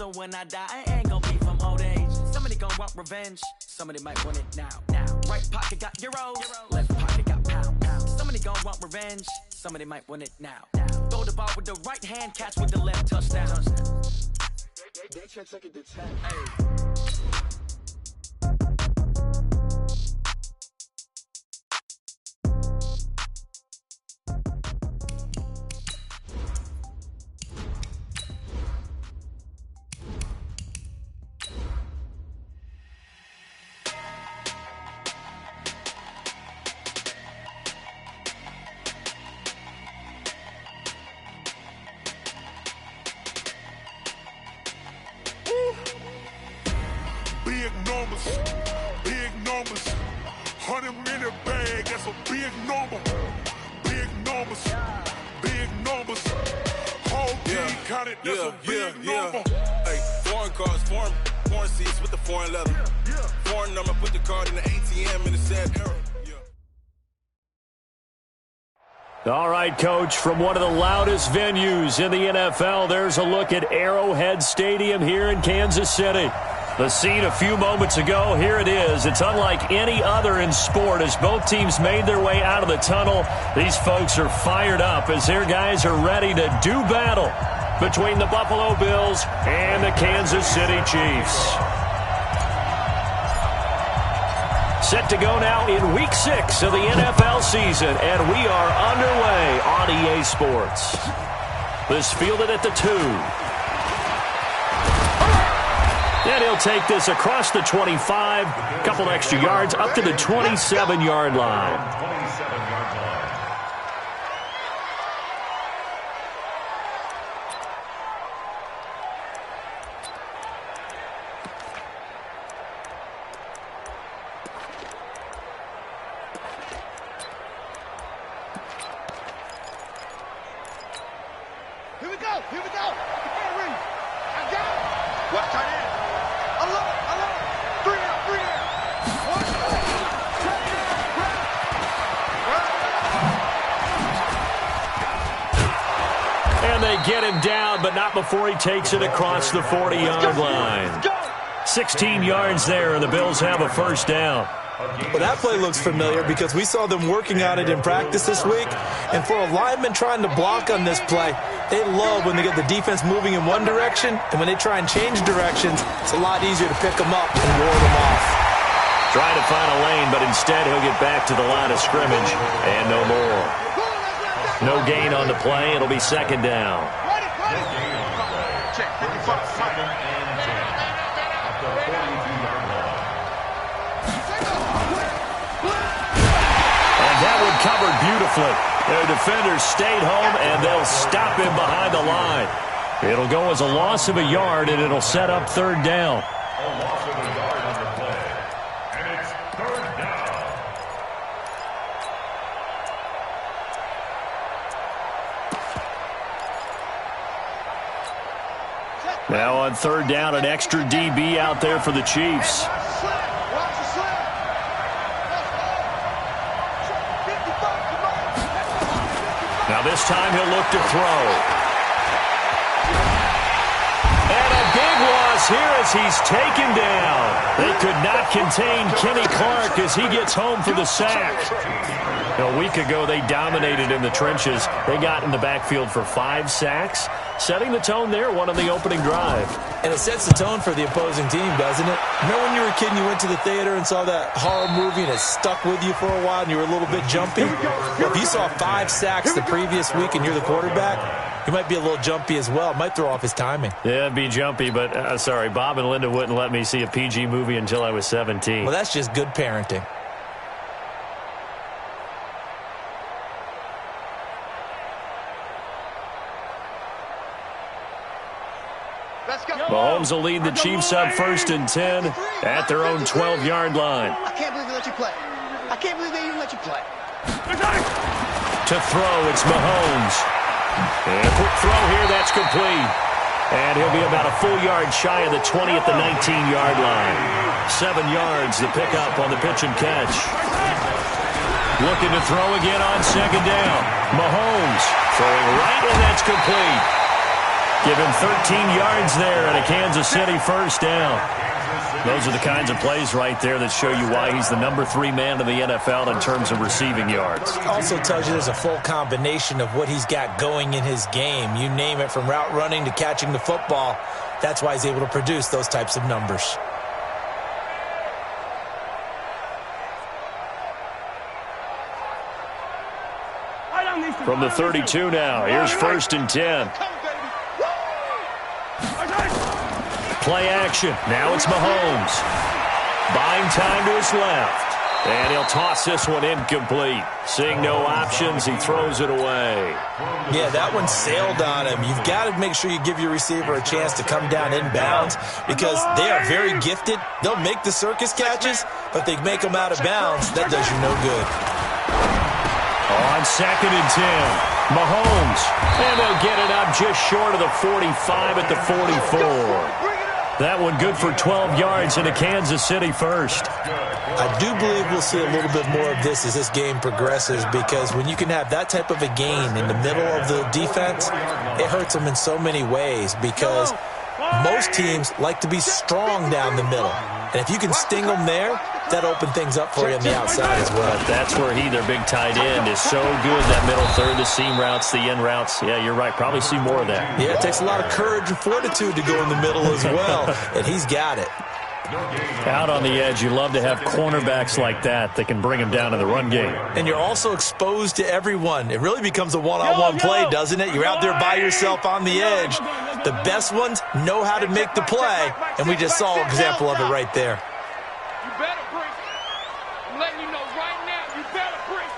So when I die, I ain't gonna be from old age. Somebody gonna want revenge. Somebody might want it now. Right pocket got euros. Left pocket got pounds. Somebody gonna want revenge. Somebody might want it now. Throw the ball with the right hand, catch with the left, touchdown. They check second to 10. Hey. Big numbers, 100-minute bag, that's a big number. Big numbers, whole team counted, that's a big number. Hey, foreign cars, foreign seats with the foreign leather. Foreign number, put the card in the ATM in the sad era. All right, Coach, from one of the loudest venues in the NFL, there's a look at Arrowhead Stadium here in Kansas City. The scene a few moments ago, here it is. It's unlike any other in sport as both teams made their way out of the tunnel. These folks are fired up as their guys are ready to do battle between the Buffalo Bills and the Kansas City Chiefs. Set to go now in Week 6 of the NFL season, and we are underway on EA Sports. This fielded at the 2. And he'll take this across the 25, a couple extra yards, up to the 27-yard line. Here we go. I can't read. I got it. What tight end? I love it. 3 out. 1, And they get him down, but not before he takes it across the 40-yard line. 16 yards there, and the Bills have a first down. Well, that play looks familiar because we saw them working on it in practice this week. And for a lineman trying to block on this play, they love when they get the defense moving in one direction. And when they try and change directions, it's a lot easier to pick them up and ward them off. Trying to find a lane, but instead he'll get back to the line of scrimmage and no more. No gain on the play. It'll be second down. Check 55. That one covered beautifully. Their defenders stayed home, and they'll stop him behind the line. It'll go as a loss of a yard, and it'll set up third down. A loss of a yard on the play. And it's third down. Now on third down, an extra DB out there for the Chiefs. Now this time he'll look to throw. And a big loss here as he's taken down. They could not contain Kenny Clark as he gets home for the sack. A week ago, they dominated in the trenches. They got in the backfield for 5 sacks, setting the tone there, one on the opening drive. And it sets the tone for the opposing team, doesn't it? Remember when you were a kid and you went to the theater and saw that horror movie and it stuck with you for a while and you were a little bit jumpy? Well, if you saw 5 sacks the previous week and you're the quarterback, you might be a little jumpy as well. It might throw off his timing. Yeah, it'd be jumpy, but sorry, Bob and Linda wouldn't let me see a PG movie until I was 17. Well, that's just good parenting. Mahomes will lead the Chiefs up 1st and 10 at their own 12-yard line. I can't believe they let you play. I can't believe they even let you play. To throw, it's Mahomes. And a quick throw here, that's complete. And he'll be about a full yard shy of the 20 at the 19-yard line. 7 yards, the pickup on the pitch and catch. Looking to throw again on 2nd down. Mahomes throwing right, and that's complete. Give him 13 yards there and a Kansas City first down. Those are the kinds of plays right there that show you why he's the number 3 man in the NFL in terms of receiving yards. Also tells you there's a full combination of what he's got going in his game. You name it, from route running to catching the football. That's why he's able to produce those types of numbers. From the 32 now, here's 1st and 10. Play action. Now it's Mahomes. Buying time to his left. And he'll toss this one incomplete. Seeing no options, he throws it away. Yeah, that one sailed on him. You've got to make sure you give your receiver a chance to come down inbounds because they are very gifted. They'll make the circus catches, but they make them out of bounds. That does you no good. On 2nd and 10, Mahomes. And they'll get it up just short of the 45 at the 44. That one good for 12 yards and a Kansas City first. I do believe we'll see a little bit more of this as this game progresses because when you can have that type of a gain in the middle of the defense, it hurts them in so many ways because most teams like to be strong down the middle. And if you can sting them there, that opens things up for you on the outside as well. But that's where their big tight end, is so good. That middle third, the seam routes, the in routes. Yeah, you're right. Probably see more of that. Yeah, it takes a lot of courage and fortitude to go in the middle as well. And he's got it. Out on the edge, you love to have cornerbacks like that can bring him down in the run game. And you're also exposed to everyone. It really becomes a one-on-one play, doesn't it? You're out there by yourself on the edge. The best ones know how to make the play, and we just saw an example of it right there. You better break. I'm letting you know right now, you better break.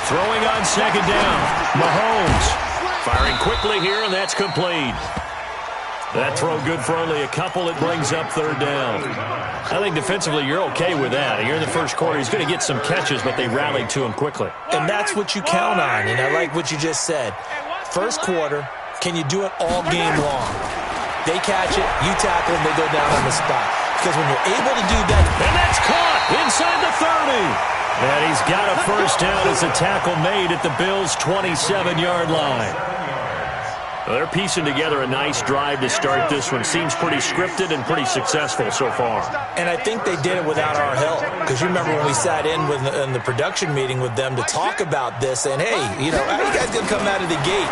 Throwing on 2nd down, Mahomes. Firing quickly here, and that's complete. That throw good for only a couple. It brings up 3rd down. I think defensively you're okay with that. Here in the first quarter, he's going to get some catches, but they rallied to him quickly. And that's what you count on, and I like what you just said. First quarter, can you do it all game long? They catch it, you tackle them, they go down on the spot. Because when you're able to do that... And that's caught inside the 30. And he's got a first down as a tackle made at the Bills' 27-yard line. Well, they're piecing together a nice drive to start this one. Seems pretty scripted and pretty successful so far. And I think they did it without our help. Because you remember when we sat in the production meeting with them to talk about this, and hey, how you guys going to come out of the gate?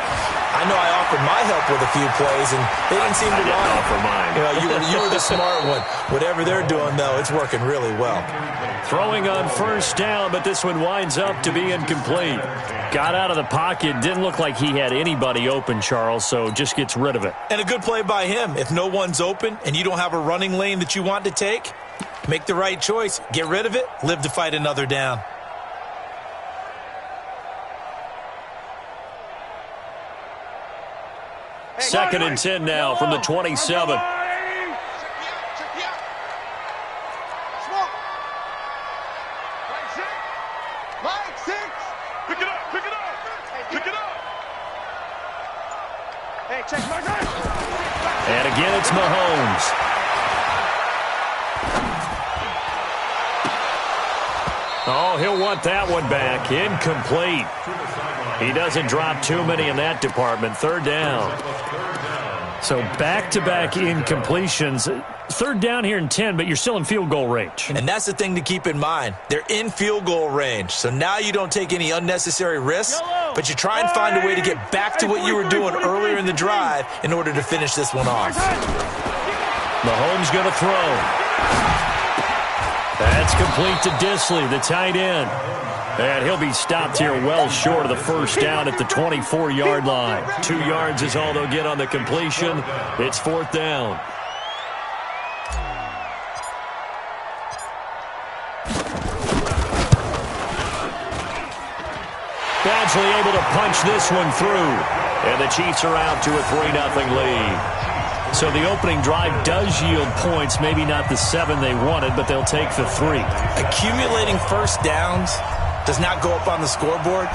I know I offered my help with a few plays, and they didn't seem to want to offer mine. You were the smart one. Whatever they're doing, though, it's working really well. Throwing on first down, but this one winds up to be incomplete. Got out of the pocket. Didn't look like he had anybody open, Charles, so just gets rid of it. And a good play by him. If no one's open and you don't have a running lane that you want to take, make the right choice. Get rid of it. Live to fight another down. Second and 10 now from the 27. And again, it's Mahomes. Oh, he'll want that one back. Incomplete. He doesn't drop too many in that department. 3rd down. So back-to-back incompletions. 3rd down here in 10, but you're still in field goal range. And that's the thing to keep in mind. They're in field goal range. So now you don't take any unnecessary risks, but you try and find a way to get back to what you were doing earlier in the drive in order to finish this one off. Mahomes going to throw. That's complete to Disley, the tight end. And he'll be stopped here well short of the first down at the 24-yard line. 2 yards is all they'll get on the completion. It's 4th down. Badgley able to punch this one through. And the Chiefs are out to a 3-0 lead. So the opening drive does yield points, maybe not the 7 they wanted, but they'll take the 3. Accumulating first downs does not go up on the scoreboard,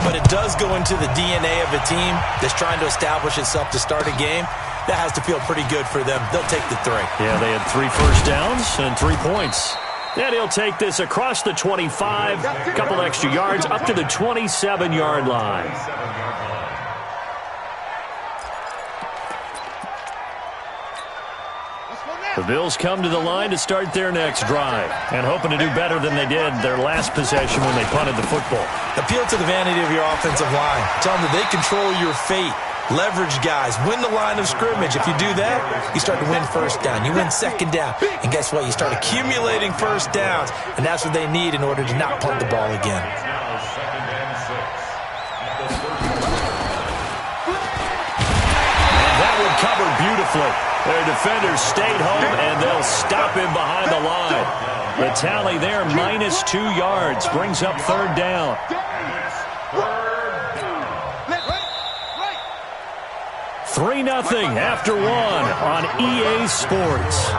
but it does go into the DNA of a team that's trying to establish itself to start a game. That has to feel pretty good for them. They'll take the 3. Yeah, they had 3 first downs and 3 points. And he'll take this across the 25, a couple extra yards, up to the 27-yard line. The Bills come to the line to start their next drive, and hoping to do better than they did their last possession when they punted the football. Appeal to the vanity of your offensive line. Tell them that they control your fate. Leverage guys. Win the line of scrimmage. If you do that, you start to win first down. You win second down. And guess what? You start accumulating first downs. And that's what they need in order to not punt the ball again. And that one covered beautifully. Their defenders stayed home, and they'll stop him behind the line. The tally there, -2 yards, brings up third down. 3-0 after one on EA Sports.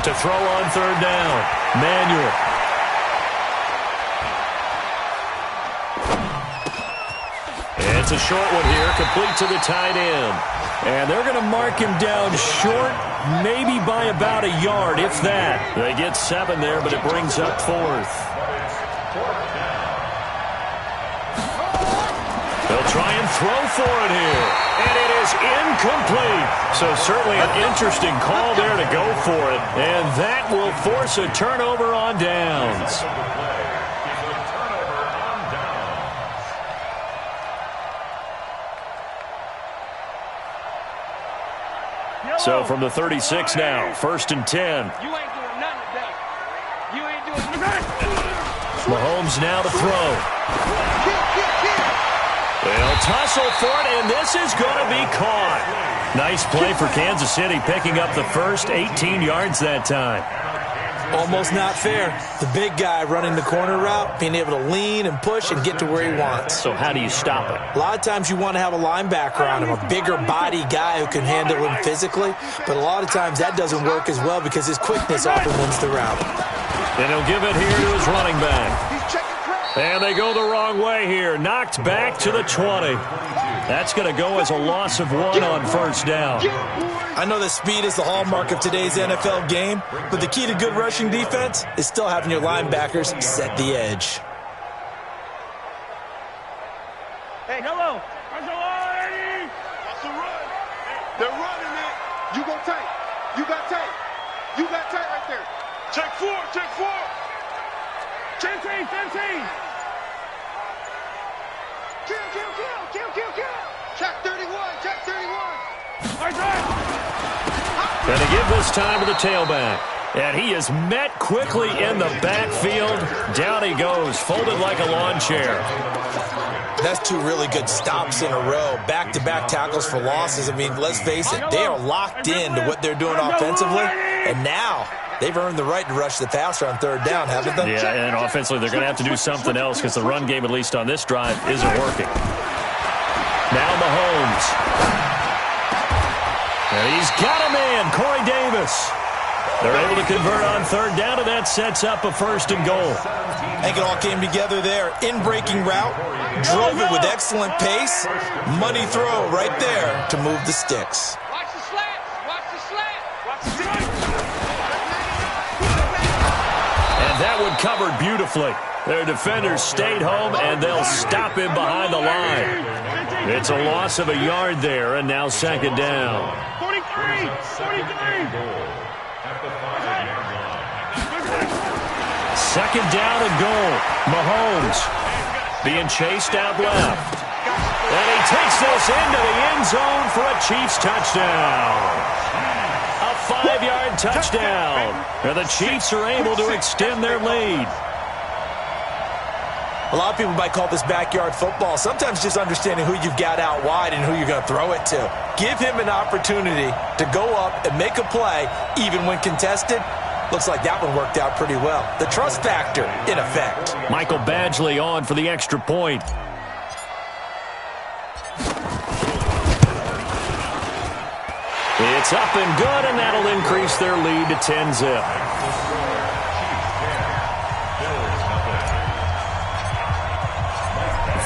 To throw on third down, Manuel. It's a short one here, complete to the tight end. And they're going to mark him down short, maybe by about a yard, if that. They get 7 there, but it brings up fourth. They'll try and throw for it here. And it is incomplete. So certainly an interesting call there to go for it. And that will force a turnover on downs. So from the 36 now, 1st and 10. You ain't doing nothing today. You ain't doing nothing. Mahomes now to throw. They'll tussle for it, and this is going to be caught. Nice play for Kansas City, picking up the first 18 yards that time. Almost not fair. The big guy running the corner route, being able to lean and push and get to where he wants. So how do you stop it? A lot of times you want to have a linebacker on him, a bigger body guy who can handle him physically. But a lot of times that doesn't work as well because his quickness often wins the route. And he'll give it here to his running back. And they go the wrong way here. Knocked back to the 20. That's going to go as a loss of 1 on first down. I know that speed is the hallmark of today's NFL game, but the key to good rushing defense is still having your linebackers set the edge. Hey, hello. That's a run. They're running it. You go tight. You got tight. You got tight right there. Check 4. Check 4. 15. Kill. Check 31. Check 31. Going to give this time to the tailback. And he is met quickly in the backfield. Down he goes, folded like a lawn chair. That's 2 really good stops in a row. Back-to-back tackles for losses. I mean, let's face it, they are locked into what they're doing offensively. And now they've earned the right to rush the passer on third down, haven't they? Yeah, and offensively they're going to have to do something else because the run game, at least on this drive, isn't working. Now Mahomes. And he's got a man, Corey Davis. They're able to convert on third down, and that sets up a 1st and goal. I think it all came together there. In-breaking route, drove it with excellent pace. Money throw right there to move the sticks. Watch the slats. Watch the slat. Watch the slat. And that one covered beautifully. Their defenders stayed home, and they'll stop him behind the line. It's a loss of a yard there, and now 2nd down. 43. Second down and goal. Mahomes being chased out left. And he takes this into the end zone for a Chiefs touchdown. A 5-yard touchdown. And the Chiefs are able to extend their lead. A lot of people might call this backyard football. Sometimes just understanding who you've got out wide and who you're going to throw it to. Give him an opportunity to go up and make a play, even when contested. Looks like that one worked out pretty well. The trust factor in effect. Michael Badgley on for the extra point. It's up and good, and that'll increase their lead to 10-zip.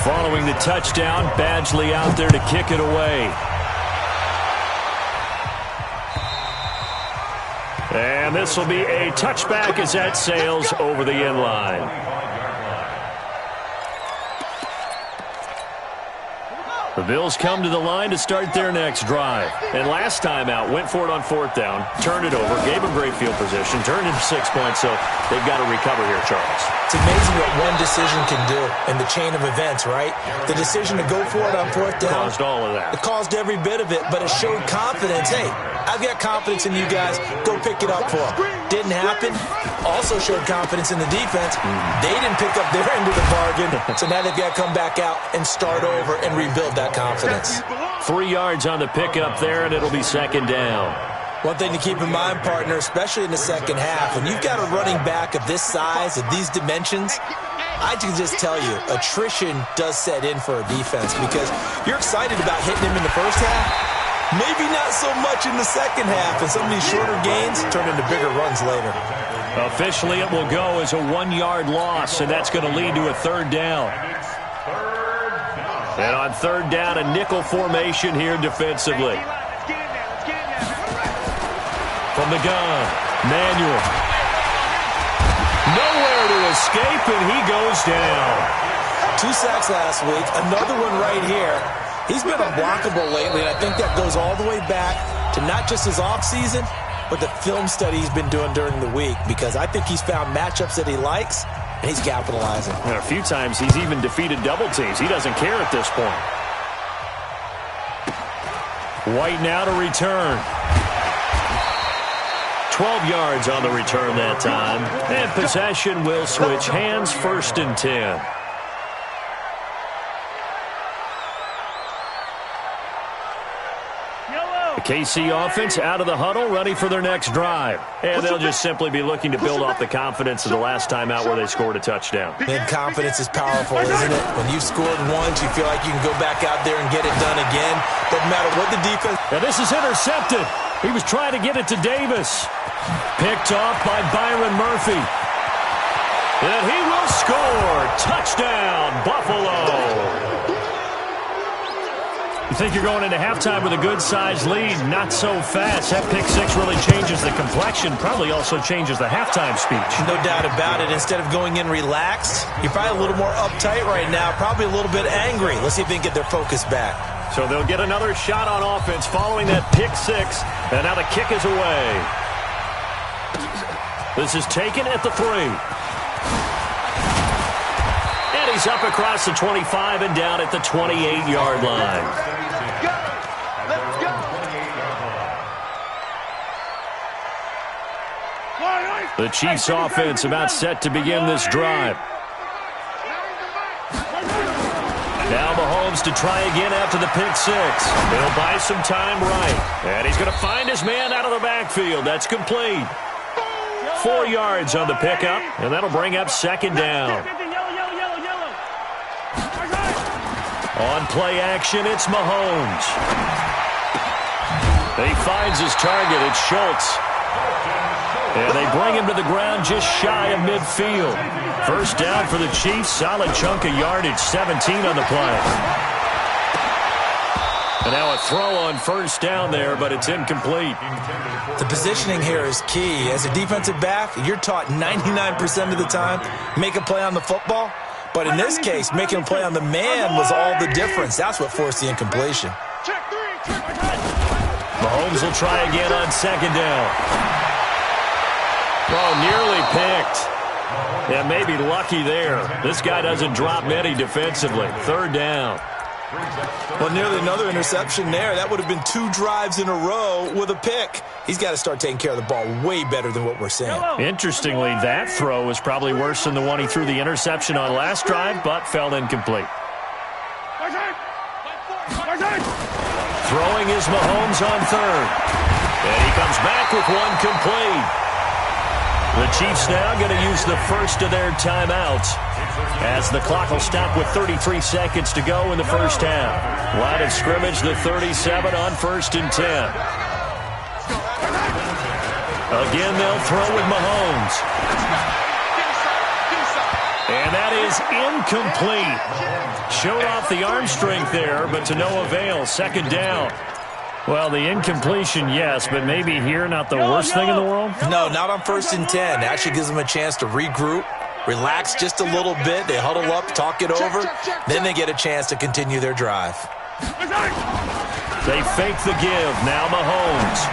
Following the touchdown, Badgley out there to kick it away. And this will be a touchback as that sails over the end line. The Bills come to the line to start their next drive. And last time out, went for it on 4th down, turned it over, gave them great field position, turned into 6 points, so they've got to recover here, Charles. It's amazing what one decision can do in the chain of events, right? The decision to go for it on 4th down. Caused all of that. It caused every bit of it, but it showed confidence. Hey, I've got confidence in you guys. Go pick it up for them. Didn't happen. Also showed confidence in the defense. They didn't pick up their end of the bargain, so now they've got to come back out and start over and rebuild that confidence. 3 yards on the pickup there, and it'll be 2nd down. One thing to keep in mind, partner, especially in the second half, when you've got a running back of this size, of these dimensions, I can just tell you, attrition does set in for a defense because you're excited about hitting him in the first half. Maybe not so much in the second half, and some of these shorter gains turn into bigger runs later. Officially, it will go as a 1-yard loss, and that's going to lead to a 3rd down. And on 3rd down, a nickel formation here defensively. From the gun, Manuel. Nowhere to escape, and he goes down. 2 sacks last week, another one right here. He's been unblockable lately, and I think that goes all the way back to not just his offseason, but the film study he's been doing during the week, because I think he's found matchups that he likes, and he's capitalizing. And a few times he's even defeated double teams. He doesn't care at this point. White now to return. 12 yards on the return that time. And possession will switch hands, 1st and 10. The KC offense out of the huddle, ready for their next drive. And they'll just simply be looking to build off the confidence of the last time out where they scored a touchdown. And confidence is powerful, isn't it? When you've scored once, you feel like you can go back out there and get it done again. Doesn't matter what the defense... Now this is intercepted. He was trying to get it to Davis. Picked off by Byron Murphy. And he will score. Touchdown, Buffalo. You think you're going into halftime with a good-sized lead. Not so fast. That pick 6 really changes the complexion. Probably also changes the halftime speech. No doubt about it. Instead of going in relaxed, you're probably a little more uptight right now. Probably a little bit angry. Let's see if they can get their focus back. So they'll get another shot on offense following that pick 6. And now the kick is away. This is taken at the 3. And he's up across the 25 and down at the 28-yard line. Let's go. The Chiefs offense about set to begin this drive. Now Mahomes to try again after the pick 6. He'll buy some time right. And he's going to find his man out of the backfield. That's complete. 4 yards on the pickup, and that'll bring up 2nd down. On play action, it's Mahomes. He finds his target. It's Schultz. And they bring him to the ground just shy of midfield. 1st down for the Chiefs. Solid chunk of yardage. 17 on the play. And now a throw on 1st down there, but it's incomplete. The positioning here is key. As a defensive back, you're taught 99% of the time, make a play on the football. But in this case, making a play on the man was all the difference. That's what forced the incompletion. Mahomes will try again on 2nd down. Oh, nearly picked. Yeah, maybe lucky there. This guy doesn't drop many defensively. 3rd down. Well, nearly another interception there. That would have been 2 drives in a row with a pick. He's got to start taking care of the ball way better than what we're seeing. Interestingly, that throw was probably worse than the one he threw the interception on last drive, but fell incomplete. Throwing is Mahomes on 3rd. And he comes back with one complete. The Chiefs now going to use the first of their timeouts as the clock will stop with 33 seconds to go in the first half. Line of scrimmage, the 37 on 1st and 10. Again, they'll throw with Mahomes. And that is incomplete. Showed off the arm strength there, but to no avail. Second down. Well, the incompletion, yes, but maybe here not the worst thing in the world? No, not on 1st and 10. It actually gives them a chance to regroup, relax just a little bit. They huddle up, talk it over. Then they get a chance to continue their drive. They fake the give. Now Mahomes.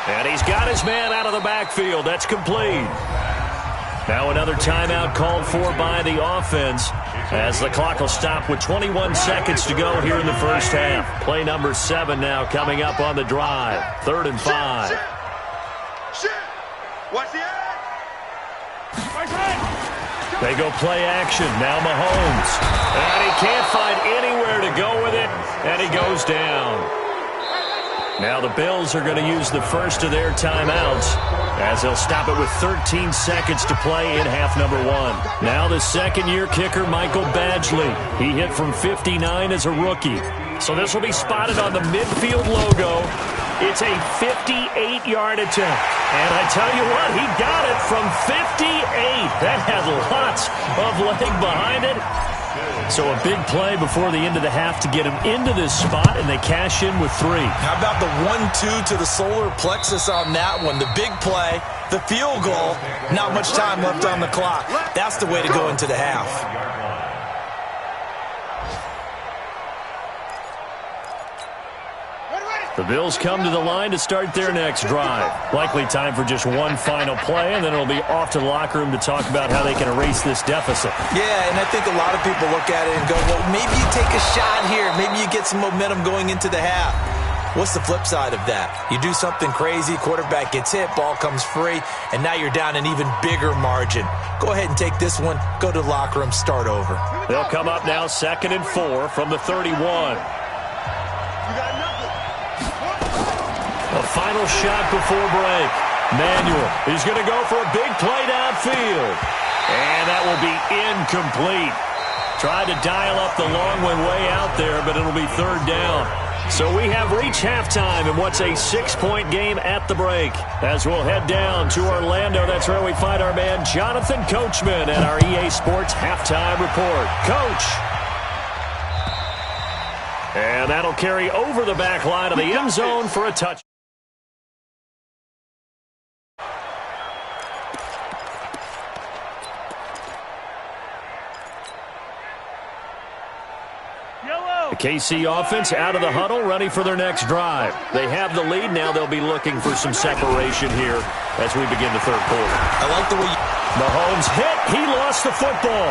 And he's got his man out of the backfield. That's complete. Now another timeout called for by the offense as the clock will stop with 21 seconds to go here in the first half. Play number 7 now coming up on the drive. 3rd and 5. Watch the They go play action. Now Mahomes. And he can't find anywhere to go with it, and he goes down. Now the Bills are going to use the first of their timeouts as they'll stop it with 13 seconds to play in half number 1. Now the second-year kicker, Michael Badgley. He hit from 59 as a rookie. So this will be spotted on the midfield logo. It's a 58-yard attempt. And I tell you what, he got it from 58. That had lots of leg behind it. So a big play before the end of the half to get him into this spot, and they cash in with 3. How about the 1-2 to the solar plexus on that one? The big play, the field goal, not much time left on the clock. That's the way to go into the half. The Bills come to the line to start their next drive. Likely time for just one final play, and then it'll be off to the locker room to talk about how they can erase this deficit. Yeah, and I think a lot of people look at it and go, well, maybe you take a shot here. Maybe you get some momentum going into the half. What's the flip side of that? You do something crazy, quarterback gets hit, ball comes free, and now you're down an even bigger margin. Go ahead and take this one, go to the locker room, start over. They'll come up now 2nd and 4 from the 31. A final shot before break. Manuel, he's going to go for a big play downfield. And that will be incomplete. Tried to dial up the long one way out there, but it'll be 3rd down. So we have reached halftime in what's a 6-point game at the break. As we'll head down to Orlando, that's where we find our man Jonathan Coachman at our EA Sports Halftime Report. Coach. And that'll carry over the back line of the end zone for a touch. The KC offense out of the huddle, ready for their next drive. They have the lead. Now they'll be looking for some separation here as we begin the 3rd quarter. I like the way Mahomes hit. He lost the football.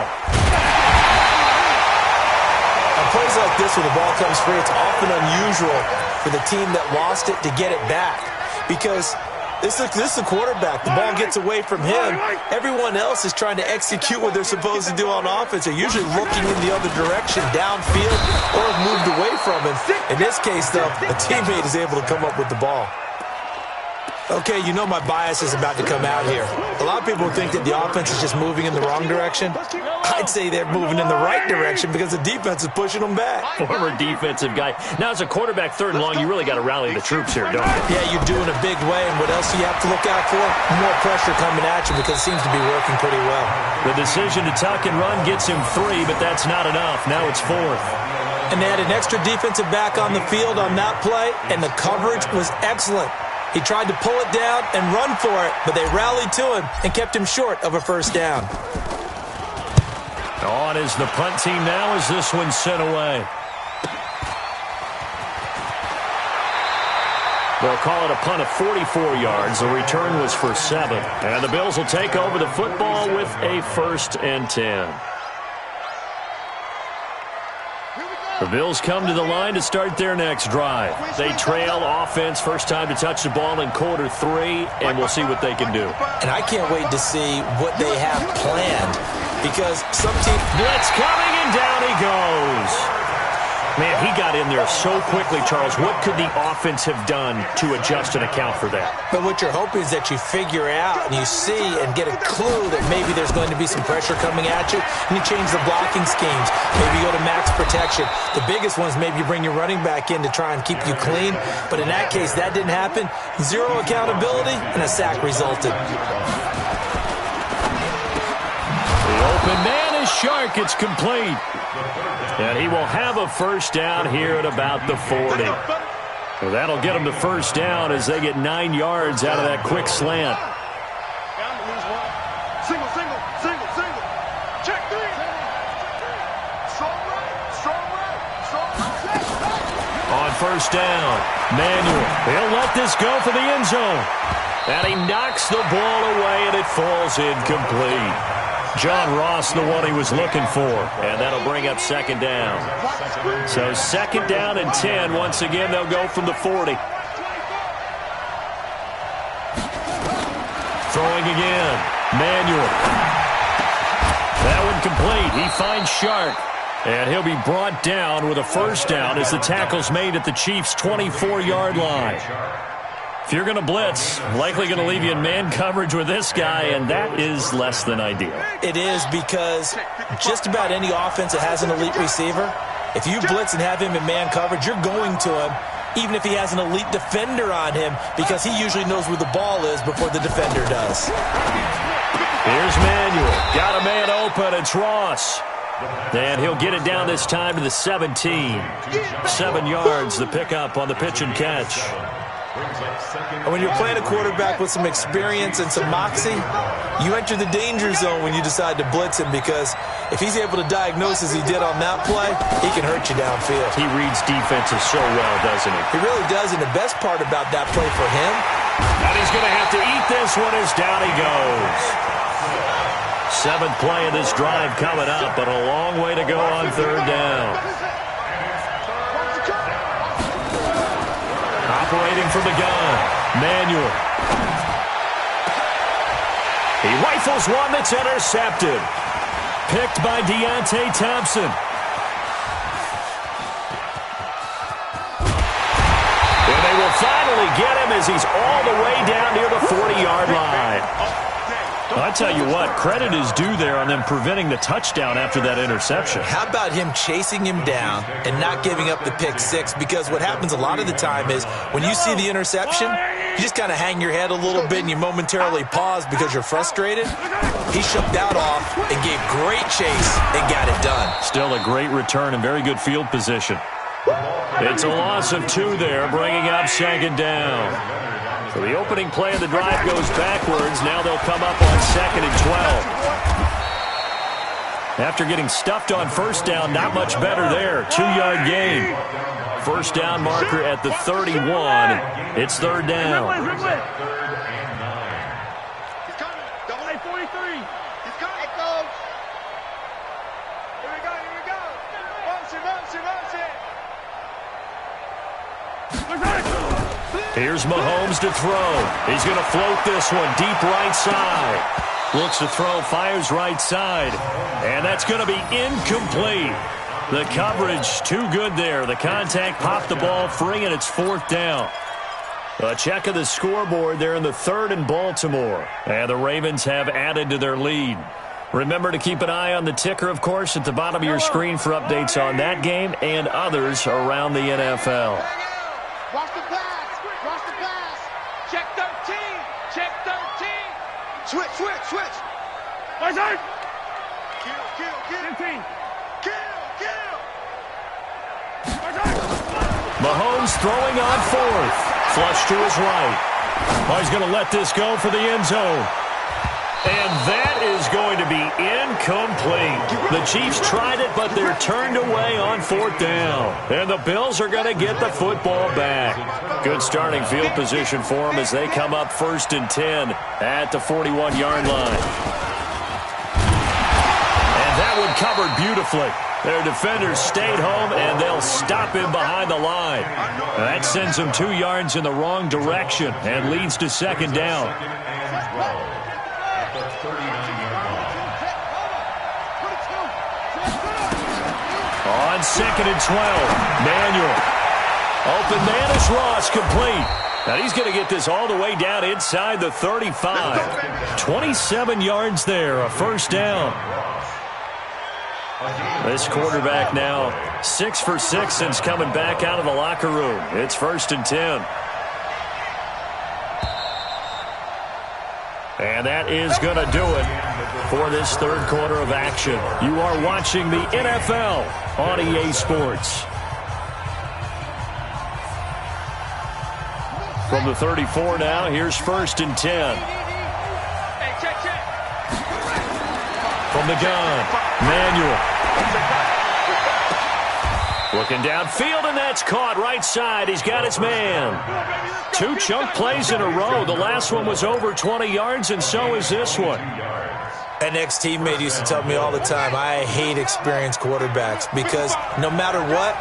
On plays like this, when the ball comes free, it's often unusual for the team that lost it to get it back. Because this is the quarterback. The ball gets away from him. Everyone else is trying to execute what they're supposed to do on offense. They're usually looking in the other direction, downfield, or have moved away from him. In this case, though, a teammate is able to come up with the ball. Okay, you know my bias is about to come out here. A lot of people think that the offense is just moving in the wrong direction. I'd say they're moving in the right direction because the defense is pushing them back. Former defensive guy. Now, as a quarterback 3rd and long, you really got to rally the troops here, don't you? Yeah, you do in a big way. And what else do you have to look out for? More pressure coming at you because it seems to be working pretty well. The decision to tuck and run gets him 3, but that's not enough. Now it's 4th. And they had an extra defensive back on the field on that play, and the coverage was excellent. He tried to pull it down and run for it, but they rallied to him and kept him short of a 1st down. On is the punt team now as this one's sent away. They'll call it a punt of 44 yards. The return was for 7. And the Bills will take over the football with a 1st and 10. The Bills come to the line to start their next drive. They trail offense, first time to touch the ball in quarter 3, and we'll see what they can do. And I can't wait to see what they have planned because some team... Blitz coming, and down he goes. Man, he got in there so quickly, Charles. What could the offense have done to adjust and account for that? But what you're hoping is that you figure out and you see and get a clue that maybe there's going to be some pressure coming at you, and you change the blocking schemes. Maybe you go to max protection. The biggest one is maybe you bring your running back in to try and keep you clean. But in that case, that didn't happen. 0 accountability, and a sack resulted. The open man is Shark. It's complete. And he will have a first down here at about the 40. Well, that'll get him to first down as they get 9 yards out of that quick slant. Single, single, single, single. Check three. Strong right. On first down, Manuel. He'll let this go for the end zone. And he knocks the ball away, and it falls incomplete. John Ross, the one he was looking for. And that'll bring up second down. So second down and 10. Once again, they'll go from the 40. Throwing again. Manuel. That one complete. He finds Shark. And he'll be brought down with a first down as the tackle's made at the Chiefs' 24-yard line. If you're going to blitz, likely going to leave you in man coverage with this guy, and that is less than ideal. It is, because just about any offense that has an elite receiver, if you blitz and have him in man coverage, you're going to him, even if he has an elite defender on him, because he usually knows where the ball is before the defender does. Here's Manuel. Got a man open. It's Ross. And he'll get it down this time to the 17. 7 yards, the pickup on the pitch and catch. And when you're playing a quarterback with some experience and some moxie, you enter the danger zone when you decide to blitz him, because if he's able to diagnose as he did on that play, he can hurt you downfield. He reads defenses so well, doesn't he? He really does, and the best part about that play for him... And he's going to have to eat this one as down he goes. 7th play of this drive coming up, but a long way to go on third down. Operating from the gun, Manuel. He rifles one that's intercepted. Picked by Deontay Thompson. And they will finally get him as he's all the way down near the 40-yard line. I tell you what, credit is due there on them preventing the touchdown after that interception. How about him chasing him down and not giving up the pick six? Because what happens a lot of the time is when you see the interception, you just kind of hang your head a little bit and you momentarily pause because you're frustrated. He shook that off and gave great chase and got it done. Still a great return and very good field position. It's a loss of 2 there, bringing up second down. So the opening play of the drive goes backwards. Now they'll come up on 2nd and 12. After getting stuffed on first down, not much better there. 2-yard gain. First down marker at the 31. It's third down. He's coming. Double A 43. He's coming. Coach. Here we go. Motion. Here's Mahomes to throw. He's going to float this one deep right side. Looks to throw, fires right side. And that's going to be incomplete. The coverage too good there. The contact popped the ball free, and it's 4th down. A check of the scoreboard there in the 3rd in Baltimore. And the Ravens have added to their lead. Remember to keep an eye on the ticker, of course, at the bottom of your screen for updates on that game and others around the NFL. Watch the pass. Check 13. Check 13. Switch. My side. Kill. 15. Kill. My side. Mahomes throwing on 4th. Flush to his right. Oh, he's going to let this go for the end zone. And that is going to be incomplete. The Chiefs tried it, but they're turned away on 4th down. And the Bills are going to get the football back. Good starting field position for them as they come up 1st and 10 at the 41-yard line. And that one covered beautifully. Their defenders stayed home, and they'll stop him behind the line. That sends him 2 yards in the wrong direction and leads to second down. On 2nd and 12, Manuel. Open man is Ross, complete. Now he's going to get this all the way down inside the 35. 27 yards there, a first down. This quarterback now 6 for 6 since coming back out of the locker room. It's 1st and 10. And that is going to do it for this third quarter of action. You are watching the NFL on EA Sports. From the 34 now, here's 1st and 10. From the gun, Manuel. Looking downfield, and that's caught right side. He's got his man. 2 chunk plays in a row. The last one was over 20 yards, and so is this one. An ex-teammate used to tell me all the time, I hate experienced quarterbacks because no matter what,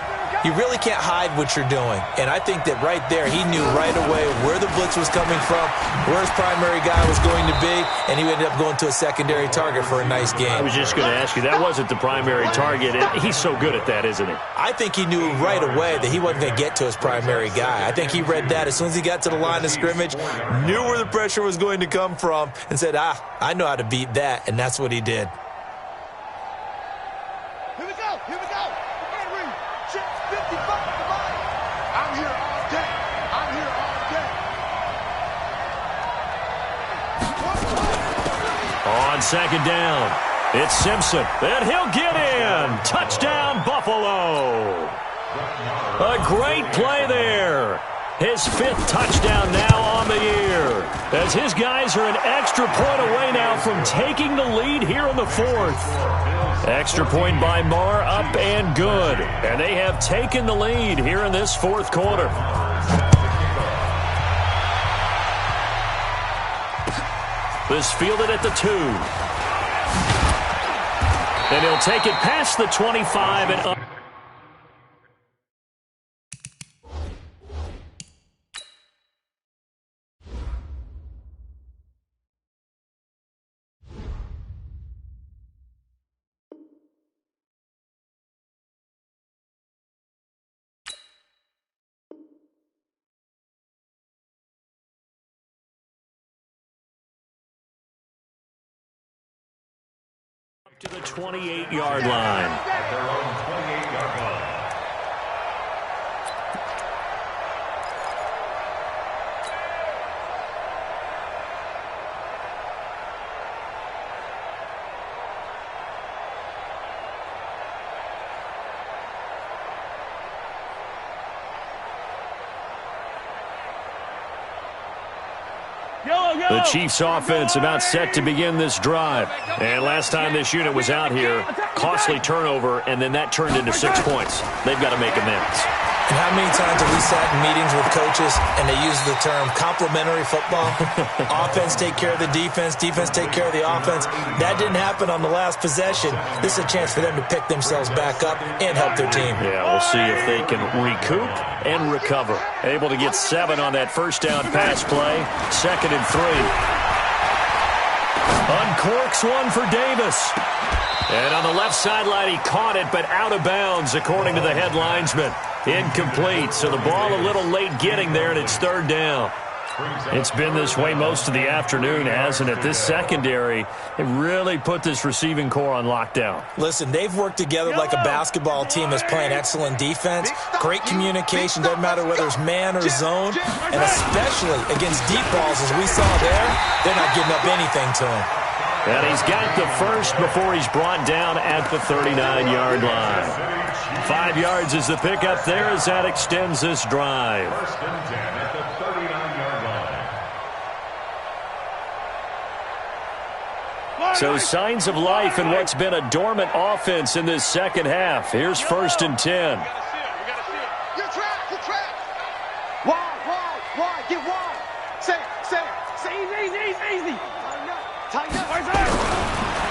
you really can't hide what you're doing. And I think that right there, he knew right away where the blitz was coming from, where his primary guy was going to be, and he ended up going to a secondary target for a nice game. I was just going to ask you, that wasn't the primary target. He's so good at that, isn't he? I think he knew right away that he wasn't going to get to his primary guy. I think he read that as soon as he got to the line of scrimmage, knew where the pressure was going to come from, and said, I know how to beat that, and that's what he did. Here we go. Henry, check 55. I'm here all day. On 2nd down, it's Simpson, and he'll get in. Touchdown, Buffalo. A great play there. His 5th touchdown now on the year, as his guys are an extra point away now from taking the lead here in the 4th. Extra point by Marr, up and good. And they have taken the lead here in this 4th quarter. This fielded at the 2. And he'll take it past the 25 and up. To the 28-yard line. At their own 28-yard line. The Chiefs offense about set to begin this drive. And last time this unit was out here, costly turnover, and then that turned into 6 points. They've got to make amends. And how many times have we sat in meetings with coaches and they use the term complementary football? Offense take care of the defense, defense take care of the offense. That didn't happen on the last possession. This is a chance for them to pick themselves back up and help their team. Yeah, we'll see if they can recoup and recover. Able to get 7 on that 1st down pass play. 2nd and 3. Uncorks one for Davis. And on the left sideline, he caught it, but out of bounds, according to the head linesman. Incomplete, so the ball a little late getting there, and it's 3rd down. It's been this way most of the afternoon, hasn't it? This secondary, it really put this receiving core on lockdown. Listen, they've worked together like a basketball team that's playing excellent defense. Great communication, doesn't matter whether it's man or zone. And especially against deep balls, as we saw there, they're not giving up anything to him. And he's got the first before he's brought down at the 39-yard line. 5 yards is the pickup there as that extends this drive. 1st and 10 at the 39-yard line. So signs of life in what's been a dormant offense in this 2nd half. Here's 1st and 10. You're trapped. Wide, get wide. Say easy. Tighten up.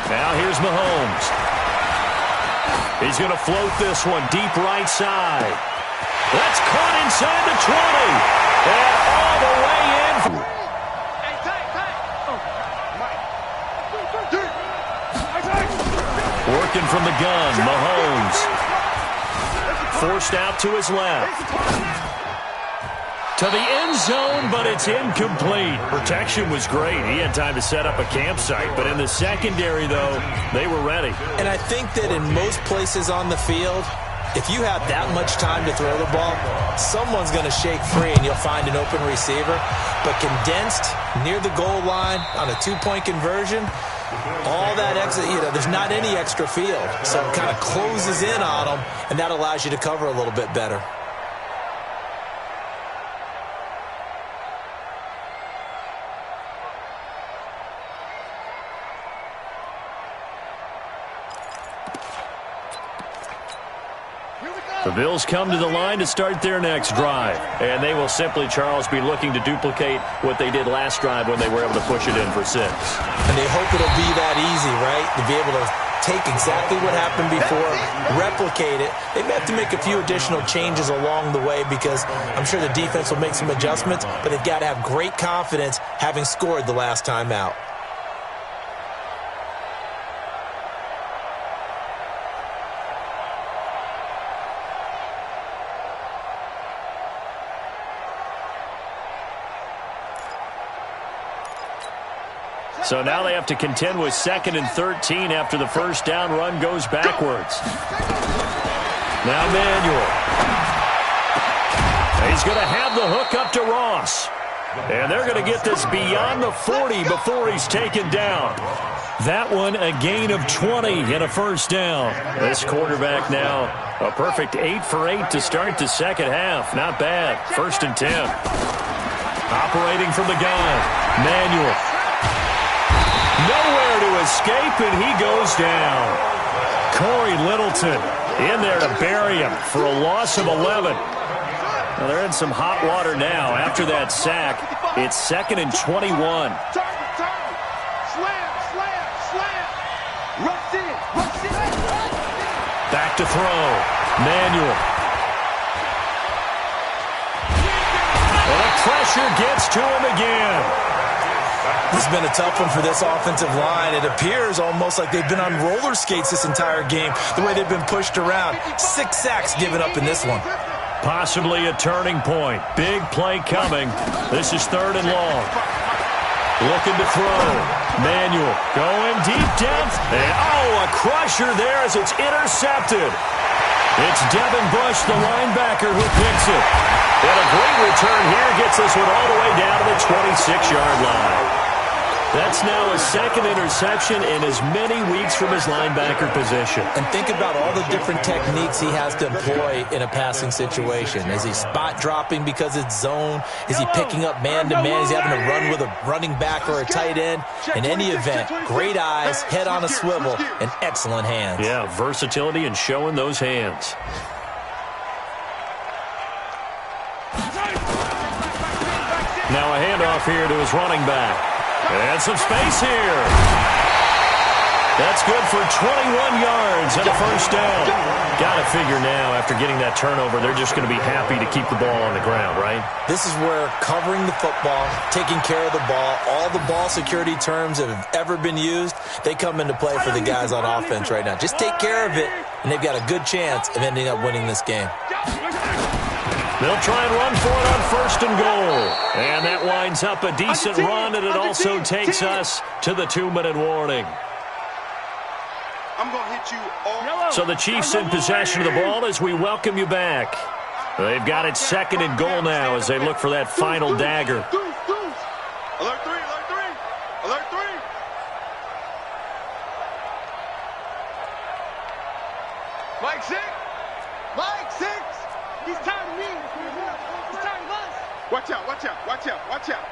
Now here's Mahomes. He's going to float this one deep right side. That's caught inside the 20. And all the way in. Working from the gun, Mahomes. Forced out to his left. To the end zone, but it's incomplete. Protection was great. He had time to set up a campsite, but in the secondary, though, they were ready. And I think that in most places on the field, If you have that much time to throw the ball, someone's going to shake free and you'll find an open receiver. But condensed near the goal line on a two-point conversion, all that extra, there's not any extra field. So it kind of closes in on them, and that allows you to cover a little bit better. The Bills come to the line to start their next drive. And they will simply, Charles, be looking to duplicate what they did last drive when they were able to push it in for 6. And they hope it'll be that easy, right? To be able to take exactly what happened before, replicate it. They may have to make a few additional changes along the way because I'm sure the defense will make some adjustments, but they've got to have great confidence having scored the last time out. So now they have to contend with 2nd and 13 after the first down run goes backwards. Now Manuel. He's going to have the hook up to Ross. And they're going to get this beyond the 40 before he's taken down. That one a gain of 20 and a first down. This quarterback now a perfect 8 for 8 to start the second half. Not bad. 1st and 10. Operating from the gun. Manuel. Nowhere to escape, and he goes down. Corey Littleton in there to bury him for a loss of 11. Now they're in some hot water now. After that sack, it's 2nd and 21. Back to throw. Manuel. And the pressure gets to him again. This has been a tough one for this offensive line. It appears almost like they've been on roller skates this entire game, the way they've been pushed around. 6 sacks given up in this one. Possibly a turning point. Big play coming. This is 3rd and long. Looking to throw. Manuel going deep depth. And, a crusher there as it's intercepted. It's Devin Bush, the linebacker, who picks it. And a great return here gets this one all the way down to the 26-yard line. That's now a 2nd interception in as many weeks from his linebacker position. And think about all the different techniques he has to employ in a passing situation. Is he spot dropping because it's zone? Is he picking up man-to-man? Is he having to run with a running back or a tight end? In any event, great eyes, head on a swivel, and excellent hands. Yeah, versatility and showing those hands. Now a handoff here to his running back. And some space here. That's good for 21 yards and a first down. Got to figure now, after getting that turnover, they're just going to be happy to keep the ball on the ground, right? This is where covering the football, taking care of the ball, all the ball security terms that have ever been used, they come into play for the guys on offense right now. Just take care of it, and they've got a good chance of ending up winning this game. They'll try and run for it on 1st and goal. And that winds up a decent run, and it also takes us to the 2-minute warning. I'm going to hit you all. So the Chiefs in possession of the ball as we welcome you back. They've got it 2nd and goal now as they look for that final dagger. Alert 3, alert 3, alert 3. Mike 6. Mike 6. He's tired of me. He's tired of us. Watch out, watch out, watch out, watch out.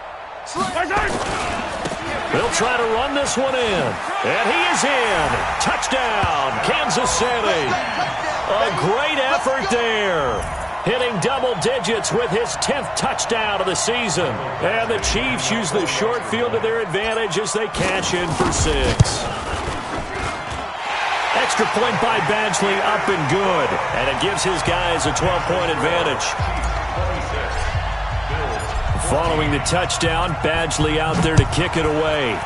They'll try to run this one in. And he is in. Touchdown, Kansas City. A great effort there. Hitting double digits with his 10th touchdown of the season. And the Chiefs use the short field to their advantage as they cash in for 6. Extra point by Badgley, up and good. And it gives his guys a 12-point advantage. Following the touchdown, Badgley out there to kick it away.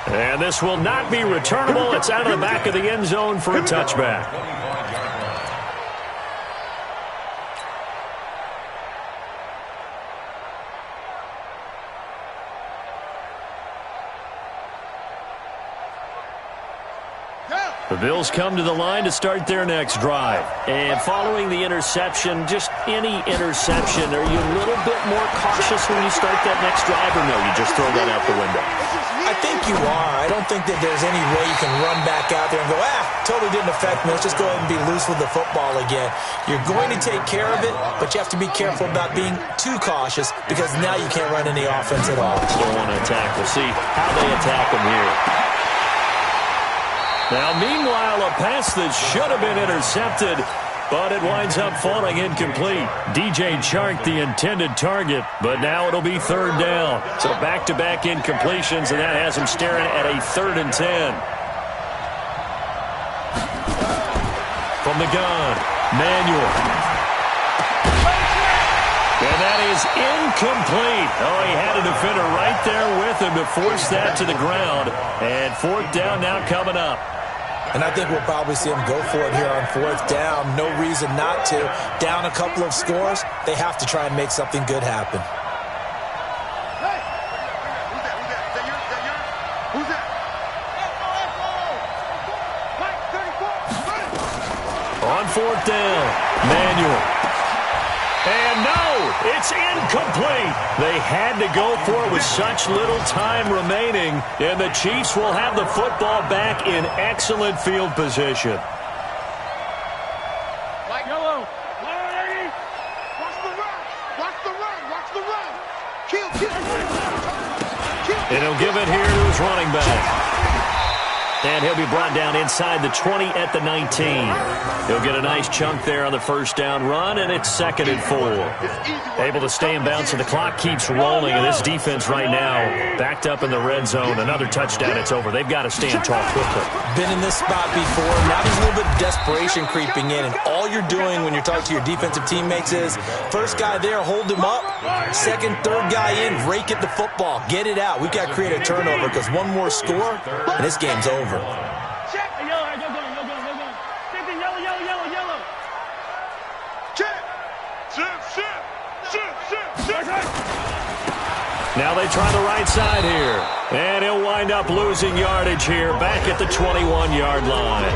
And this will not be returnable. It's out of the back of the end zone for a touchback. Go! The Bills come to the line to start their next drive. And following the interception, just any interception, are you a little bit more cautious when you start that next drive, or no, you just throw that out the window? I think you are. I don't think that there's any way you can run back out there and go, totally didn't affect me. Let's just go ahead and be loose with the football again. You're going to take care of it, but you have to be careful about being too cautious because now you can't run any offense at all. Still want to attack. We'll see how they attack them here. Now, meanwhile, a pass that should have been intercepted, but it winds up falling incomplete. DJ Chark, the intended target, but now it'll be third down. So back-to-back incompletions, and that has him staring at a 3rd and 10. From the gun, Manuel. And that is incomplete. Oh, he had a defender right there with him to force that to the ground. And 4th down now coming up. And I think we'll probably see them go for it here on 4th down. No reason not to. Down a couple of scores, they have to try and make something good happen. Hey! Who's that? Is that yours? Who's that? Mike, 34! On 4th down, Manuel. And no, it's incomplete. They had to go for it with such little time remaining, and the Chiefs will have the football back in excellent field position. Mike, yellow. Lady. Watch the run. Watch the run. Watch the run. Kill. And he'll give it here to his running back. And he'll be brought down inside the 20 at the 19. He'll get a nice chunk there on the 1st down run, and it's 2nd and 4. Able to stay in bounds, so the clock keeps rolling, and this defense right now backed up in the red zone. Another touchdown, it's over. They've got to stand tall quickly. Been in this spot before. Now there's a little bit of desperation creeping in, and all you're doing when you're talking to your defensive teammates is, first guy there, hold him up. 2nd, 3rd guy in, rake at the football. Get it out. We've got to create a turnover because one more score, and this game's over. Check. Yellow. Check. Shit. Now they try the right side here. And he'll wind up losing yardage here back at the 21-yard line.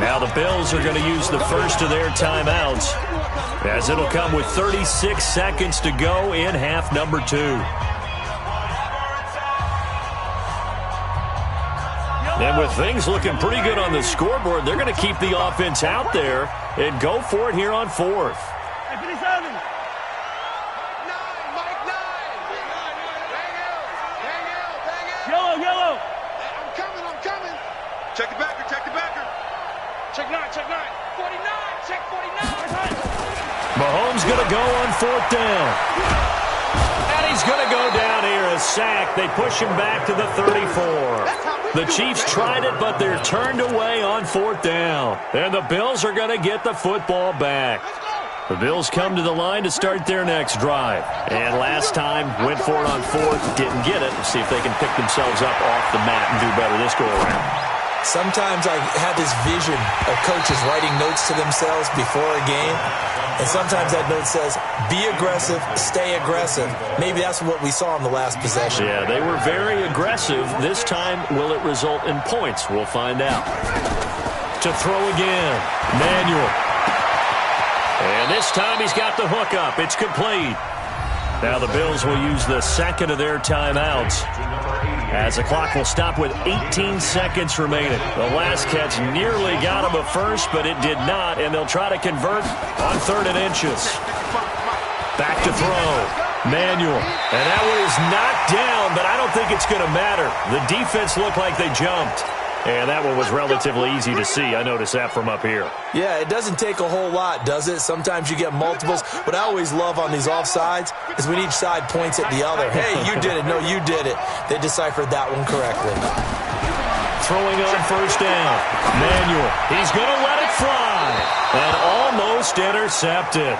Now the Bills are going to use the first of their timeouts, as it'll come with 36 seconds to go in half number 2. And with things looking pretty good on the scoreboard, they're going to keep the offense out there and go for it here on 4th. Yellow. I'm coming. Check the backer. Check 9. 49. Check 49. Mahomes going to go on 4th down. And he's going to go down here, a sack. They push him back to the 34. The Chiefs tried it, but they're turned away on 4th down. And the Bills are going to get the football back. The Bills come to the line to start their next drive. And last time, went for it on 4th, didn't get it. Let's see if they can pick themselves up off the mat and do better this go-around. Sometimes I have this vision of coaches writing notes to themselves before a game, and sometimes that note says, be aggressive, stay aggressive. Maybe that's what we saw in the last possession. Yeah, they were very aggressive. This time, will it result in points? We'll find out. To throw again, Manuel. And this time he's got the hook up. It's complete. Now the Bills will use the 2nd of their timeouts, as the clock will stop with 18 seconds remaining. The last catch nearly got him a first, but it did not, and they'll try to convert on 3rd and inches. Back to throw. Manuel. And that one is knocked down, but I don't think it's going to matter. The defense looked like they jumped. And that one was relatively easy to see. I noticed that from up here. Yeah, it doesn't take a whole lot, does it? Sometimes you get multiples. What I always love on these offsides is when each side points at the other. Hey, you did it. No, you did it. They deciphered that one correctly. Throwing on 1st down. Manuel. He's going to let it fly. And almost intercepted.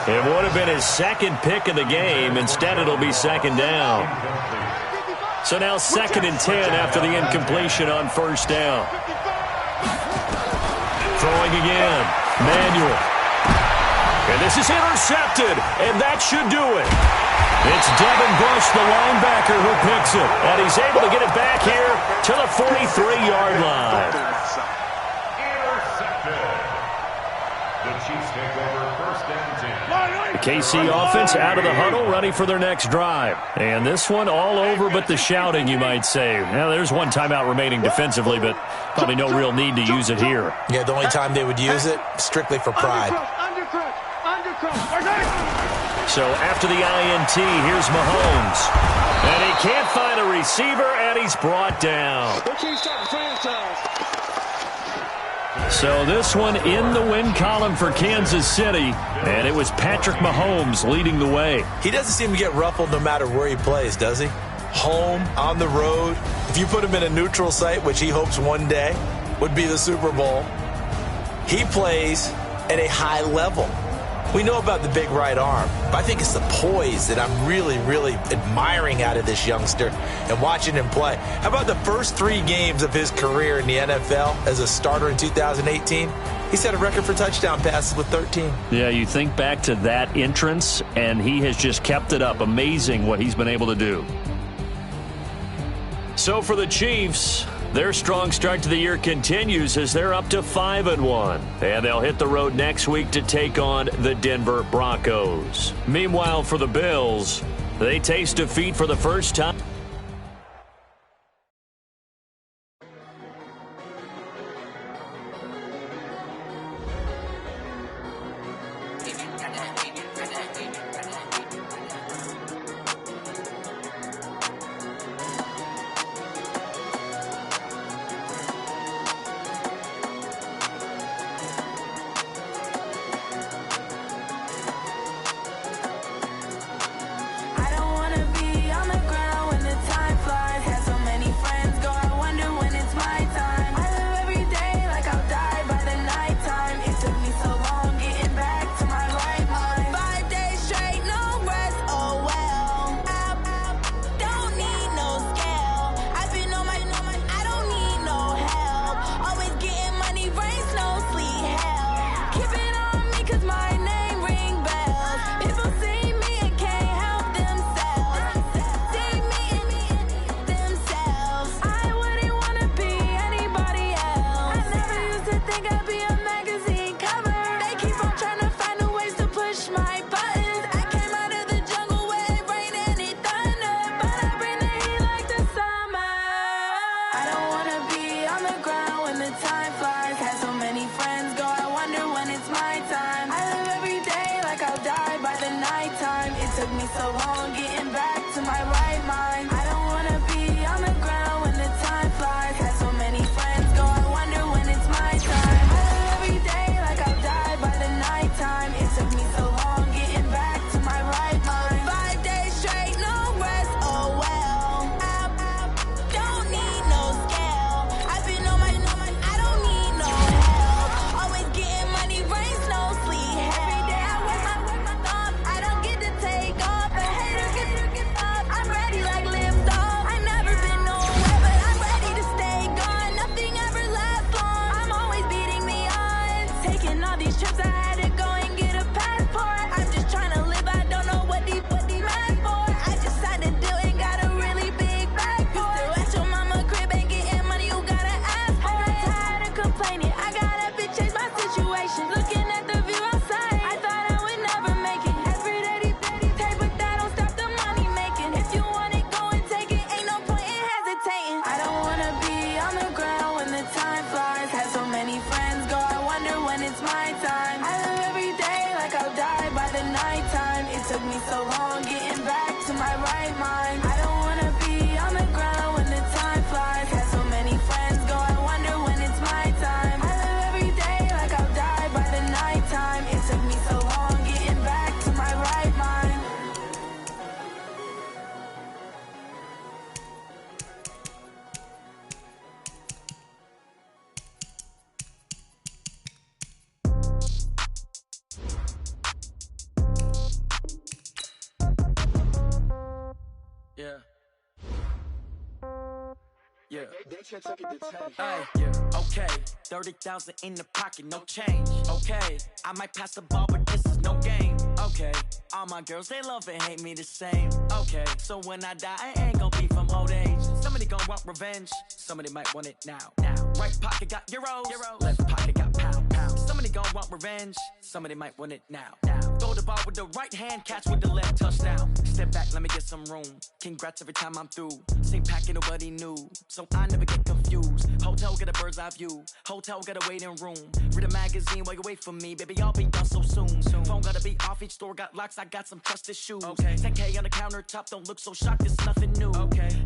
It would have been his 2nd pick of the game. Instead, it'll be 2nd down. So now 2nd and 10 after the incompletion on 1st down. Throwing again. Manuel. And This is intercepted, and that should do it. It's Devin Bush, the linebacker, who picks it. And he's able to get it back here to the 43-yard line. Intercepted. The Chiefs take over first and 10. The KC offense out of the huddle, ready for their next drive. And this one all over but the shouting, you might say. Now, there's one timeout remaining defensively, but probably no real need to use it here. Yeah, the only time they would use it, strictly for pride. So after the INT, here's Mahomes. And he can't find a receiver, and he's brought down. So this one in the win column for Kansas City, and it was Patrick Mahomes leading the way. He doesn't seem to get ruffled no matter where he plays, does he? Home, on the road. If you put him in a neutral site, which he hopes one day would be the Super Bowl, he plays at a high level. We know about the big right arm, but I think it's the poise that I'm really, really admiring out of this youngster and watching him play. How about the first 3 games of his career in the NFL as a starter in 2018? He set a record for touchdown passes with 13. Yeah, you think back to that entrance, and he has just kept it up. Amazing what he's been able to do. So for the Chiefs, their strong start to the year continues as they're up to 5-1. And they'll hit the road next week to take on the Denver Broncos. Meanwhile, for the Bills, they taste defeat for the first time. Okay, 30,000 in the pocket, no change. Okay, I might pass the ball, but this is no game. Okay, all my girls, they love and hate me the same. Okay, so when I die, I ain't gon' be from old age. Somebody gon' want revenge, somebody might want it now. Right pocket got euros, left pocket got pound. Somebody gon' want revenge, somebody might want it now. Throw the ball with the right hand, catch with the left, touchdown. Step back, let me get some room. Congrats every time I'm through. Same packet, nobody knew, so I never get confused. Hotel get a bird's eye view, hotel got a waiting room. Read a magazine while you wait for me, baby, I'll be done so soon. Phone gotta be off, each store got locks, I got some trusted shoes. 10K on the countertop, don't look so shocked, it's nothing new.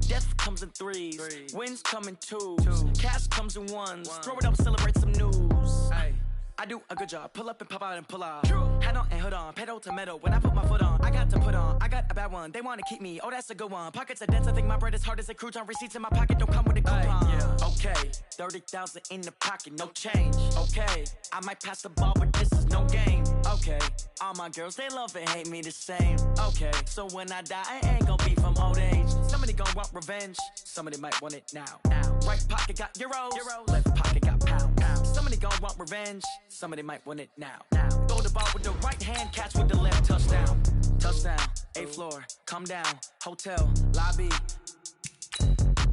Death comes in threes, wins come in twos, cash comes in ones. Throw it up, celebrate some news. I do a good job, pull up and pop out and pull out. Head on and hood on, pedal to metal. When I put my foot on, I got to put on. I got a bad one, they wanna keep me, oh that's a good one. Pockets are dense, I think my bread is hard as a crouton. Receipts in my pocket don't come with a coupon. Okay, 30,000 in the pocket, no change. Okay, I might pass the ball, but this is no game. Okay, all my girls, they love and hate me the same. Okay, so when I die, I ain't gon' be from old age. Somebody gon' want revenge, somebody might want it now. Right pocket got euros, left pocket got pound. Somebody gon' want revenge, somebody might want it now. Throw the ball with the right hand, catch with the left, touchdown. Touchdown, 8th floor, come down, hotel, lobby.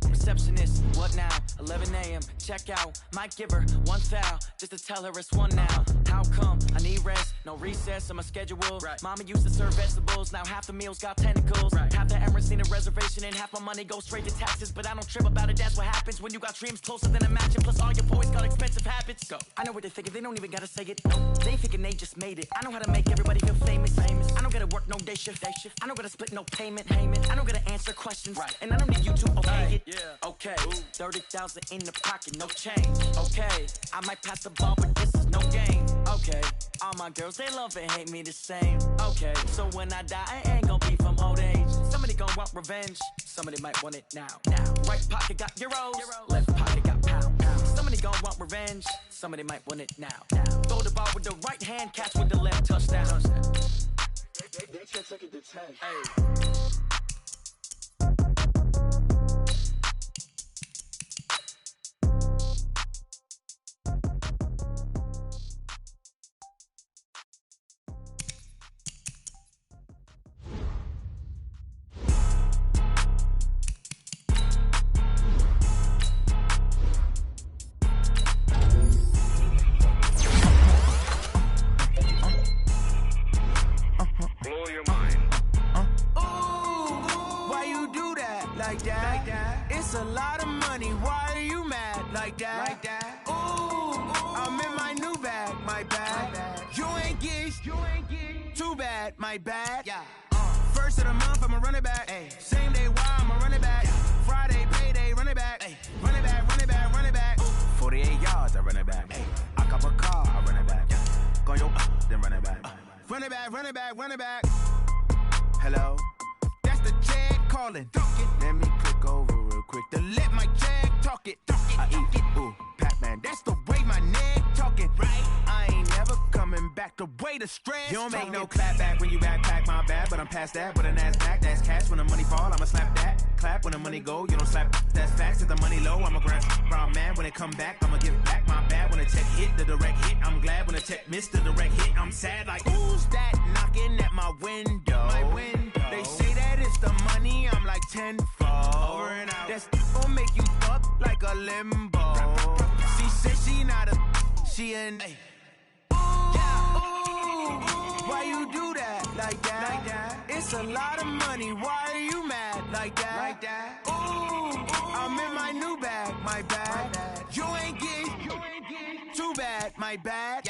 Receptionist, what now? 11 a.m., check out. Might give her one foul, just to tell her it's one now. How come? I need rest, no recess on my schedule. Mama used to serve vegetables, now half the meals got tentacles. Half the Emirates need a reservation and half my money goes straight to taxes. But I don't trip about it, that's what happens when you got dreams closer than a match. And plus all your boys got expensive habits. Go. I know what they're thinking, they don't even gotta say it. They thinking they just made it. I know how to make everybody feel famous. I don't gotta work no day shift. I don't gotta split no payment. I don't gotta answer questions. And I don't need you to obey it. Okay, 30,000 in the pocket, no change. Okay, I might pass the ball, but this is no game. Okay, all my girls, they love and hate me the same. Okay, so when I die, I ain't gon' be from old age. Somebody gon' want revenge, somebody might want it now. Right pocket got euros, left pocket got pound. Somebody gon' want revenge, somebody might want it now. Throw the ball with the right hand, catch with the left, touchdown. They can't take it to 10. It's a lot of money, why are you mad like that? Ooh, I'm in my new bag, my bad. You ain't get too bad, my bad. First of the month, I'ma run it back. Same day, why I'ma run it back. Friday, payday, run it back. Run it back, run it back, run it back. 48 yards, I run it back. I cop a car, I run it back. Go yo, then run it back. Run it back, run it back, run it back. Hello? That's the check calling. Let me click over real quick to let my check talk it. I eat it, ooh, Pac-Man. That's the way my neck talking. Right? I ain't never coming back the way the stress. You don't make no clap back when you backpack, my bad. But I'm past that, but an ass back, that's cash. When the money fall, I'ma slap that. Clap when the money go, you don't slap. That's facts. If the money low, I'ma grab. Brown man, when it come back, I'ma give back my bad. When the check hit, the direct hit. I'm glad when the check missed the direct hit. I'm sad like, who's that knocking at my window? My window. They say that it's the money, I'm like tenfold. Over and out. That's gon' make you fuck like a limbo. She said she not a, she an. Why you do that like that? It's a lot of money, why are you mad like that? Ooh, I'm in my new bag, my bad. You ain't get too bad, my bad.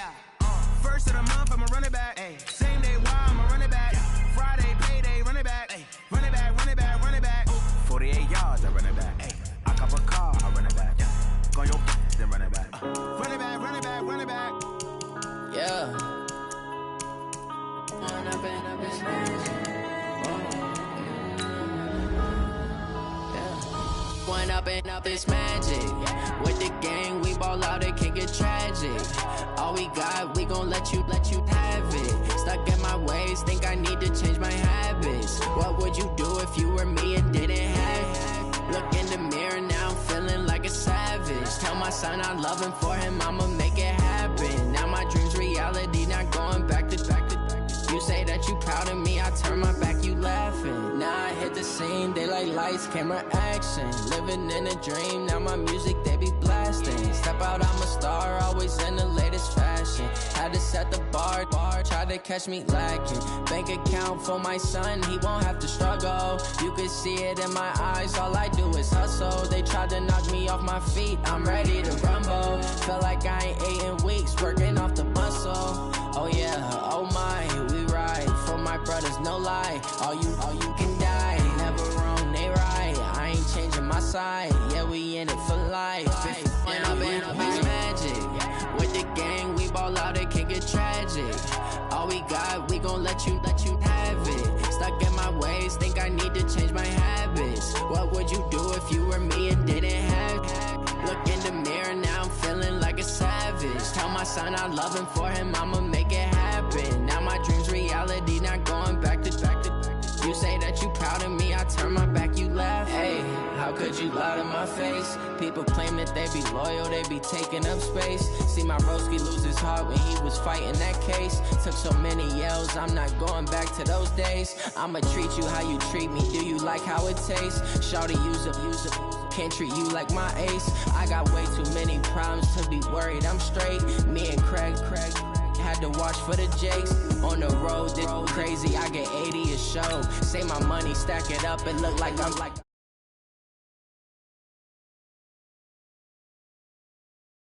First of the month, I'ma run it back. Same day, why I'ma run it back. Friday, payday, run it back. Run it back, run it back, run it back. 48 yards, I run it back. I cop a car, I run it back. Go yo, then run it back. Run it back, run it back, run it back. Yeah. Run up and up this magic. One up and up this magic. With the gang, we ball out, it can get tragic. All we got, we gon' let you have it. Stuck in my ways, think I need to change my habits. What would you do if you were me and didn't have it? Look in the mirror now, I'm feeling like a savage. Tell my son I love him, for him I'ma make it happen. Now my dream's reality, not going back to. You say that you proud of me, I turn my back, you laughing. Now I hit the scene, they like lights, camera, action. Living in a dream, now my music, they be blasting. Step out, I'm a star, always in the latest fashion. Had to set the bar, try to catch me lacking. Bank account for my son, he won't have to struggle. You can see it in my eyes, all I do is hustle. They tried to knock me off my feet, I'm ready to rumble. Felt like I ain't ate in weeks, working off the muscle. Oh yeah, oh my, we ride for my brothers, no lie. All you can die, never wrong, they right. I ain't changing my side, yeah, we in it for life. And I've been magic. With the gang, we ball out, it can get tragic. All we got, we gon' let you have it. Stuck in my ways, think I need to change my habits. What would you do if you were me and didn't have it? Look in the mirror, now I'm feeling like a savage. Tell my son I love him, for him I'ma make it happen. Now my dream's reality, not going back to. You say that you proud of me, I turn my back, you laugh. Hey, how could you lie to my face? People claim that they be loyal, they be taking up space. See my broski lose his heart when he was fighting that case. Took so many yells, I'm not going back to those days. I'ma treat you how you treat me, do you like how it tastes? Shawty, use up, can't treat you like my ace. I got way too many problems to be worried, I'm straight. Me and Craig had to watch for the Jakes. On the road, this crazy, I get 80 a show. Say my money, stack it up, it look like I'm like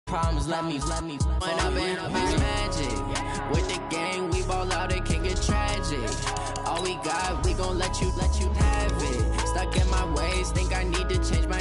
problems, let me when I've been magic. With the gang, we ball out, it can get tragic. All we got, we gon' let you have it. Stuck in my ways, think I need to change my